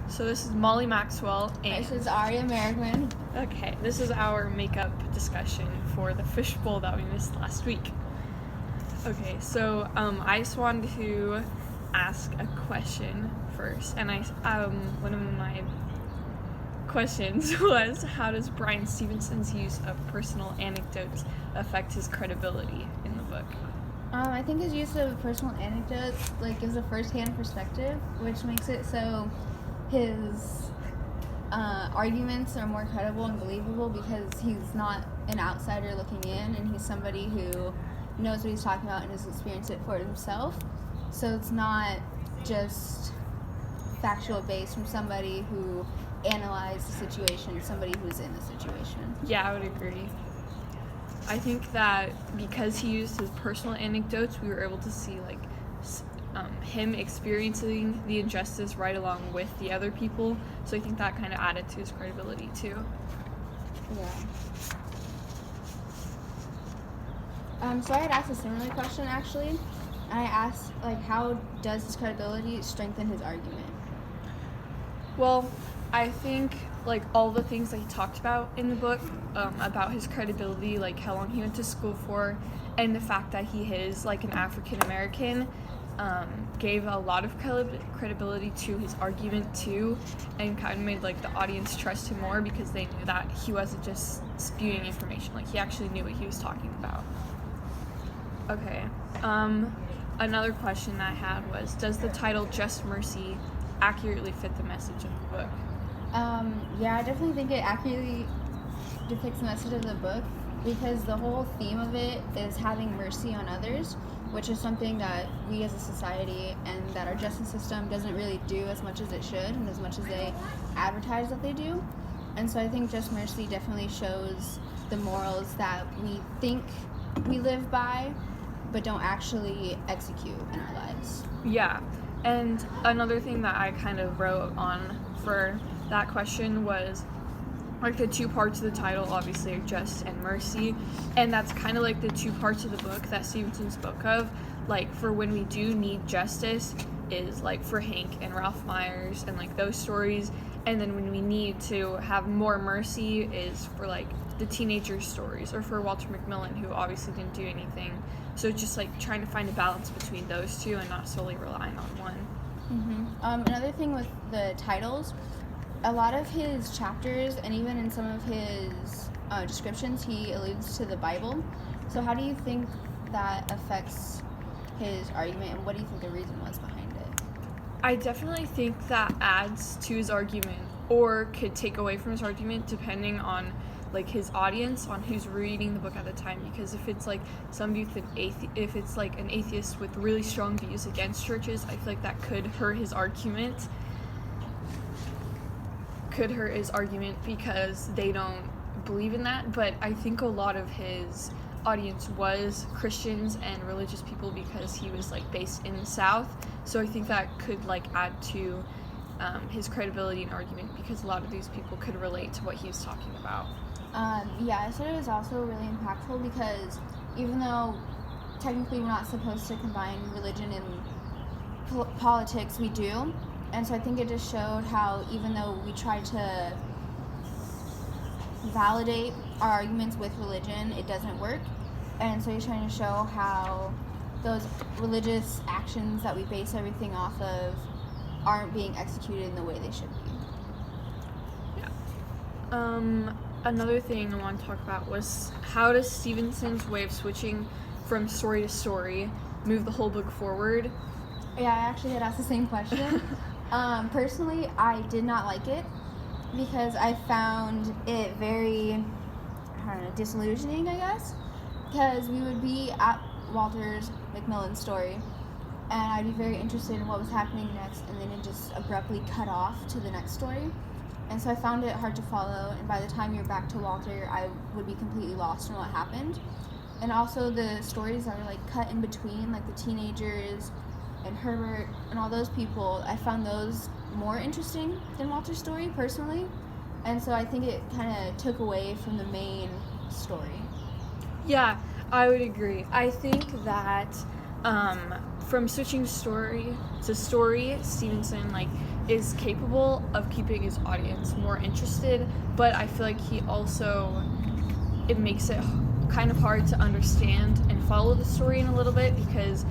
So this is Molly Maxwell and This is eryia marroquín. okay, this is our makeup discussion for the fishbowl that we missed last week. Okay, so I just wanted to ask a question first, and one of my questions was, how does Bryan Stevenson's use of personal anecdotes affect his credibility in the book? I think his use of personal anecdotes gives a first-hand perspective, which makes it so his arguments are more credible and believable because he's not an outsider looking in, and he's somebody who knows what he's talking about and has experienced it for himself. So it's not just factual based from somebody who analyzed the situation, somebody who's in the situation. Yeah, I would agree. I think that because he used his personal anecdotes, we were able to see him experiencing the injustice right along with the other people. So I think that kind of added to his credibility too. Yeah. So I had asked a similar question actually, and I asked how does his credibility strengthen his argument? Well, I think all the things that he talked about in the book about his credibility, like how long he went to school for, and the fact that he is an African American, gave a lot of credibility to his argument too, and kind of made the audience trust him more because they knew that he wasn't just spewing information, he actually knew what he was talking about. Okay, another question I had was, does the title Just Mercy accurately fit the message of the book? Yeah, I definitely think it accurately depicts the message of the book because the whole theme of it is having mercy on others, which is something that we as a society and that our justice system doesn't really do as much as it should and as much as they advertise that they do. And so I think Just Mercy definitely shows the morals that we think we live by but don't actually execute in our lives. Yeah, and another thing that I kind of wrote on for that question was the two parts of the title obviously are just and mercy, and that's kind of the two parts of the book that Stevenson spoke of. For when we do need justice is for Hank and Ralph Myers and those stories, and then when we need to have more mercy is for the teenager stories, or for Walter Macmillan, who obviously didn't do anything. So it's just trying to find a balance between those two and not solely relying on one. Mm-hmm. Another thing with the titles, a lot of his chapters and even in some of his descriptions, he alludes to the Bible. So how do you think that affects his argument, and what do you think the reason was behind it? I definitely think that adds to his argument, or could take away from his argument depending on his audience, on who's reading the book at the time. Because if it's somebody with if it's an atheist with really strong views against churches, I feel that could hurt his argument. Because they don't believe in that. But I think a lot of his audience was Christians and religious people because he was based in the South. So I think that could add to his credibility and argument, because a lot of these people could relate to what he was talking about. Yeah, I thought it was also really impactful because even though technically we're not supposed to combine religion and politics, we do. And so I think it just showed how even though we try to validate our arguments with religion, it doesn't work. And so he's trying to show how those religious actions that we base everything off of aren't being executed in the way they should be. Yeah. Another thing I want to talk about was, how does Stevenson's way of switching from story to story move the whole book forward? Yeah, I actually had asked the same question. Personally, I did not like it because I found it very, disillusioning, I guess. Because we would be at Walter Macmillan's story, and I'd be very interested in what was happening next, and then it just abruptly cut off to the next story. And so I found it hard to follow, and by the time you're back to Walter, I would be completely lost in what happened. And also the stories that are cut in between, the teenagers and Herbert and all those people, I found those more interesting than Walter's story personally. And so I think it kind of took away from the main story. Yeah, I would agree. I think that from switching story to story, Stevenson is capable of keeping his audience more interested, but I feel like it makes it kind of hard to understand and follow the story in a little bit, because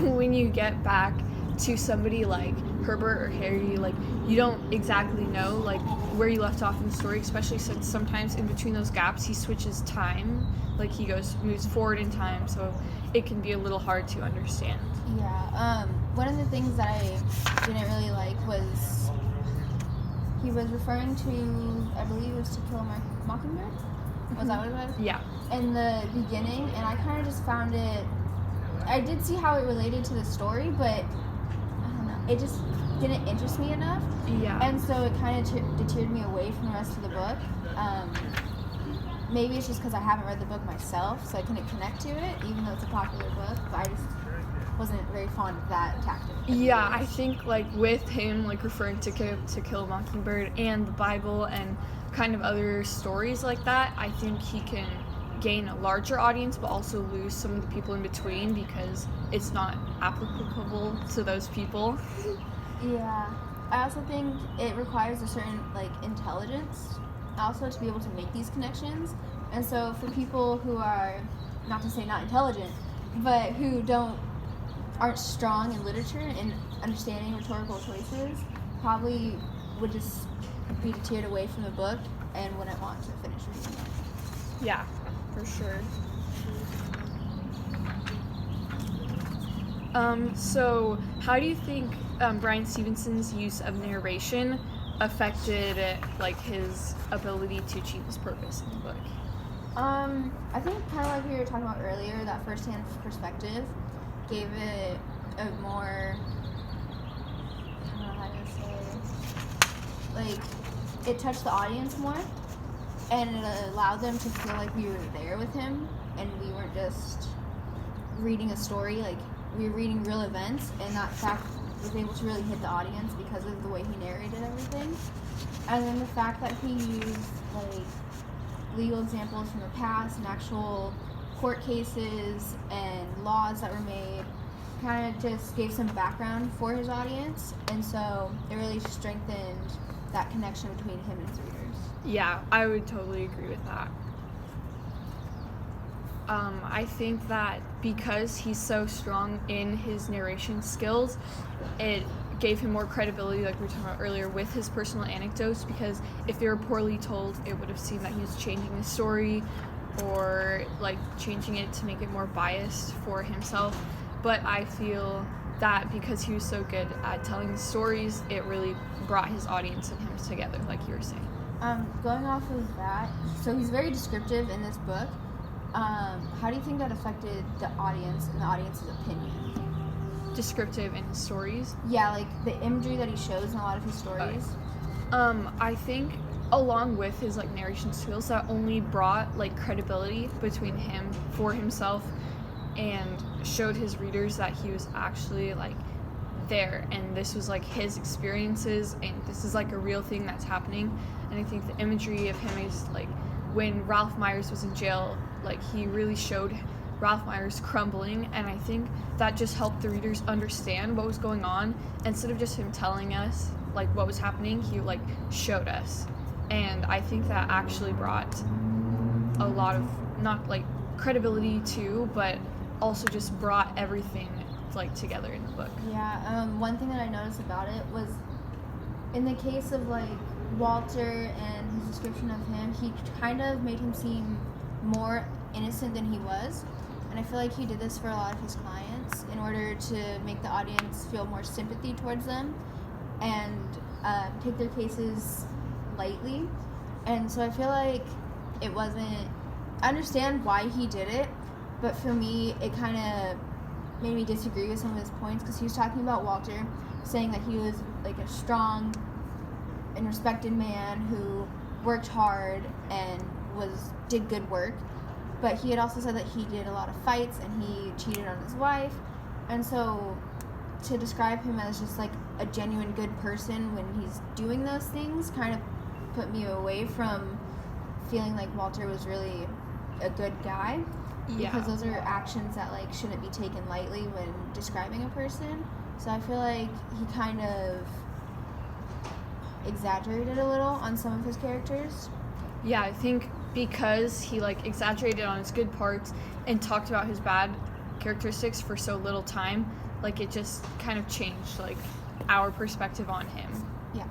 when you get back to somebody like Herbert or Harry, like, you don't exactly know like where you left off in the story, especially since sometimes in between those gaps he switches time, like he moves forward in time, so it can be a little hard to understand. Yeah, one of the things that I didn't really like was he was referring to, I believe it was To Kill a Mockingbird? Was that what it was? Yeah. In the beginning, and I kind of just found it, I did see how it related to the story, but I don't know, it just didn't interest me enough. Yeah. And so it kind of deterred me away from the rest of the book. Maybe it's just because I haven't read the book myself, so I couldn't connect to it, even though it's a popular book, but I just wasn't very fond of that tactic. Yeah, I think like with him like referring to Kill a Mockingbird and the Bible and kind of other stories like that, I think he can gain a larger audience but also lose some of the people in between because it's not applicable to those people. Yeah, I also think it requires a certain like intelligence also to be able to make these connections, and so for people who are, not to say not intelligent, but who aren't strong in literature and understanding rhetorical choices, probably would just be deterred away from the book and wouldn't want to finish reading it. Yeah, for sure. So how do you think Bryan Stevenson's use of narration affected like his ability to achieve his purpose in the book? I think kind of like we were talking about earlier, that first-hand perspective gave it a more, I don't know how to say, like, it touched the audience more, and it allowed them to feel like we were there with him, and we weren't just reading a story, like, we were reading real events, and that fact was able to really hit the audience because of the way he narrated everything. And then the fact that he used, like, legal examples from the past and actual court cases and laws that were made kind of just gave some background for his audience, and so it really strengthened that connection between him and his readers. Yeah, I would totally agree with that. I think that because he's so strong in his narration skills, it gave him more credibility, like we were talking about earlier, with his personal anecdotes, because if they were poorly told, it would have seemed that he was changing the story or like changing it to make it more biased for himself. But I feel that because he was so good at telling the stories, it really brought his audience and him together, like you were saying. Going off of that, so he's very descriptive in this book. How do you think that affected the audience and the audience's opinion? Descriptive in his stories? Yeah, like the imagery that he shows in a lot of his stories. I think along with his like narration skills, that only brought like credibility between him for himself and showed his readers that he was actually like there, and this was like his experiences, and this is like a real thing that's happening. And I think the imagery of him is like when Ralph Myers was in jail, like he really showed Ralph Myers crumbling, and I think that just helped the readers understand what was going on. Instead of just him telling us like what was happening, he like showed us, and I think that actually brought a lot of not like credibility too, but also just brought everything like together in the book. Yeah, one thing that I noticed about it was in the case of like Walter and his description of him, he kind of made him seem more innocent than he was, and I feel like he did this for a lot of his clients in order to make the audience feel more sympathy towards them and take their cases lightly. And so I feel like it wasn't, I understand why he did it, but for me it kind of made me disagree with some of his points, because he was talking about Walter, saying that he was like a strong and respected man who worked hard and did good work, but he had also said that he did a lot of fights and he cheated on his wife, and so to describe him as just like a genuine good person when he's doing those things kind of put me away from feeling like Walter was really a good guy. Yeah. Because those are actions that like shouldn't be taken lightly when describing a person. So I feel like he kind of exaggerated a little on some of his characters. Yeah, I think because he like exaggerated on his good parts and talked about his bad characteristics for so little time, like it just kind of changed like our perspective on him. Yeah.